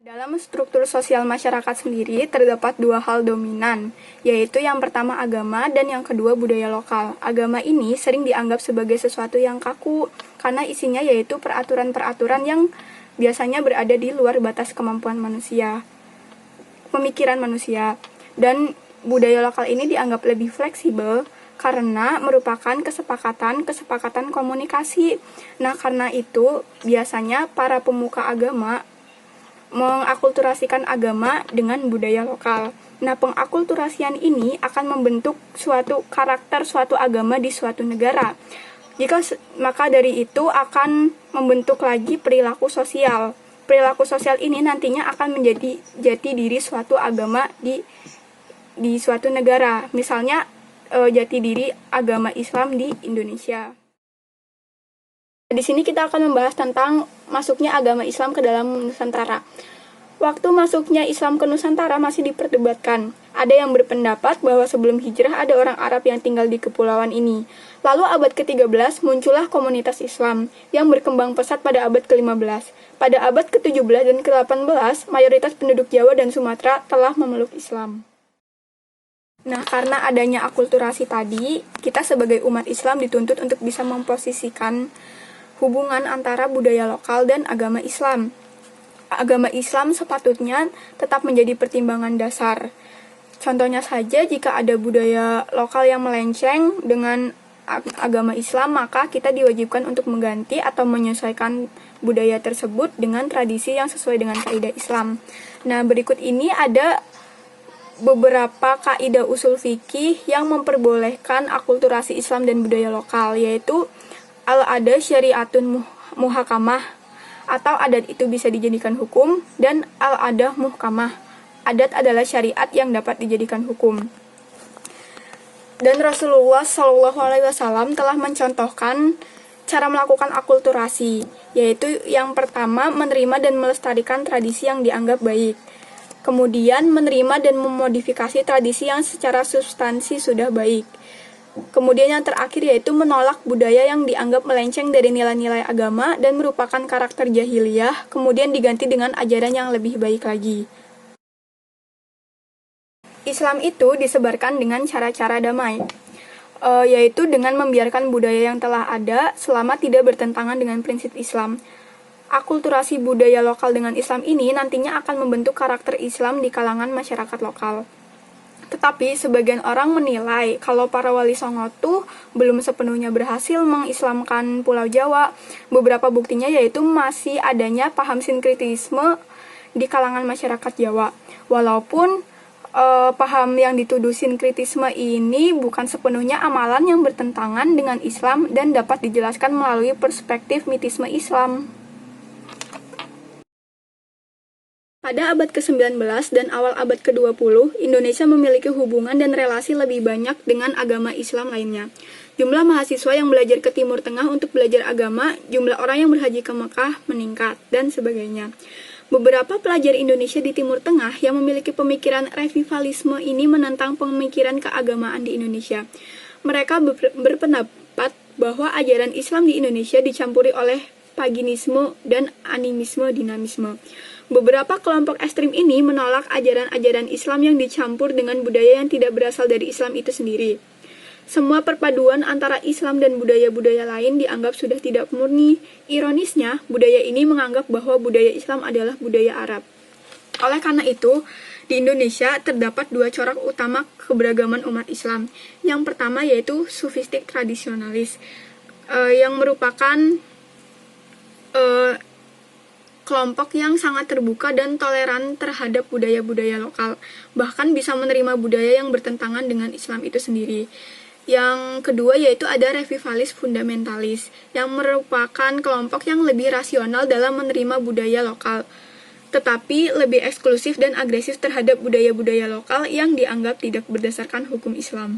Dalam struktur sosial masyarakat sendiri, terdapat dua hal dominan, yaitu yang pertama agama dan yang kedua budaya lokal. Agama ini sering dianggap sebagai sesuatu yang kaku, karena isinya yaitu peraturan-peraturan yang biasanya berada di luar batas kemampuan manusia, pemikiran manusia. Dan budaya lokal ini dianggap lebih fleksibel, karena merupakan kesepakatan komunikasi. Nah, karena itu, biasanya para pemuka agama mengakulturasikan agama dengan budaya lokal. Nah, pengakulturasian ini akan membentuk suatu karakter suatu agama di suatu negara. Maka dari itu akan membentuk lagi perilaku sosial. Perilaku sosial ini nantinya akan menjadi jati diri suatu agama di suatu negara. Misalnya jati diri agama Islam di Indonesia. Di sini kita akan membahas tentang masuknya agama Islam ke dalam Nusantara. Waktu masuknya Islam ke Nusantara masih diperdebatkan. Ada yang berpendapat bahwa sebelum hijrah ada orang Arab yang tinggal di kepulauan ini. Lalu abad ke-13 muncullah komunitas Islam yang berkembang pesat pada abad ke-15. Pada abad ke-17 dan ke-18, mayoritas penduduk Jawa dan Sumatera telah memeluk Islam. Nah, karena adanya akulturasi tadi, kita sebagai umat Islam dituntut untuk bisa memposisikan hubungan antara budaya lokal dan agama Islam. Agama Islam sepatutnya tetap menjadi pertimbangan dasar. Contohnya saja, jika ada budaya lokal yang melenceng dengan agama Islam, maka kita diwajibkan untuk mengganti atau menyesuaikan budaya tersebut dengan tradisi yang sesuai dengan kaidah Islam. Nah, berikut ini ada beberapa kaidah usul fikih yang memperbolehkan akulturasi Islam dan budaya lokal, yaitu al-adah syariatun muhakamah, atau adat itu bisa dijadikan hukum, dan al-adah muhkamah, adat adalah syariat yang dapat dijadikan hukum. Dan Rasulullah SAW telah mencontohkan cara melakukan akulturasi, yaitu yang pertama menerima dan melestarikan tradisi yang dianggap baik. Kemudian menerima dan memodifikasi tradisi yang secara substansi sudah baik. Kemudian yang terakhir yaitu menolak budaya yang dianggap melenceng dari nilai-nilai agama dan merupakan karakter jahiliyah, kemudian diganti dengan ajaran yang lebih baik lagi. Islam itu disebarkan dengan cara-cara damai, yaitu dengan membiarkan budaya yang telah ada selama tidak bertentangan dengan prinsip Islam. Akulturasi budaya lokal dengan Islam ini nantinya akan membentuk karakter Islam di kalangan masyarakat lokal. Tetapi sebagian orang menilai kalau para wali songo tuh belum sepenuhnya berhasil mengislamkan Pulau Jawa. Beberapa buktinya yaitu masih adanya paham sinkretisme di kalangan masyarakat Jawa. Walaupun paham yang dituduh sinkretisme ini bukan sepenuhnya amalan yang bertentangan dengan Islam dan dapat dijelaskan melalui perspektif mitisme Islam. Pada abad ke-19 dan awal abad ke-20, Indonesia memiliki hubungan dan relasi lebih banyak dengan agama Islam lainnya. Jumlah mahasiswa yang belajar ke Timur Tengah untuk belajar agama, jumlah orang yang berhaji ke Mekah meningkat, dan sebagainya. Beberapa pelajar Indonesia di Timur Tengah yang memiliki pemikiran revivalisme ini menentang pemikiran keagamaan di Indonesia. Mereka berpendapat bahwa ajaran Islam di Indonesia dicampuri oleh paganisme dan animisme dinamisme. Beberapa kelompok ekstrim ini menolak ajaran-ajaran Islam yang dicampur dengan budaya yang tidak berasal dari Islam itu sendiri. Semua perpaduan antara Islam dan budaya-budaya lain dianggap sudah tidak murni. Ironisnya, budaya ini menganggap bahwa budaya Islam adalah budaya Arab. Oleh karena itu, di Indonesia terdapat dua corak utama keberagaman umat Islam. Yang pertama yaitu sufistik tradisionalis, yang merupakan kelompok yang sangat terbuka dan toleran terhadap budaya-budaya lokal, bahkan bisa menerima budaya yang bertentangan dengan Islam itu sendiri. Yang kedua yaitu ada revivalis fundamentalis, yang merupakan kelompok yang lebih rasional dalam menerima budaya lokal, tetapi lebih eksklusif dan agresif terhadap budaya-budaya lokal yang dianggap tidak berdasarkan hukum Islam.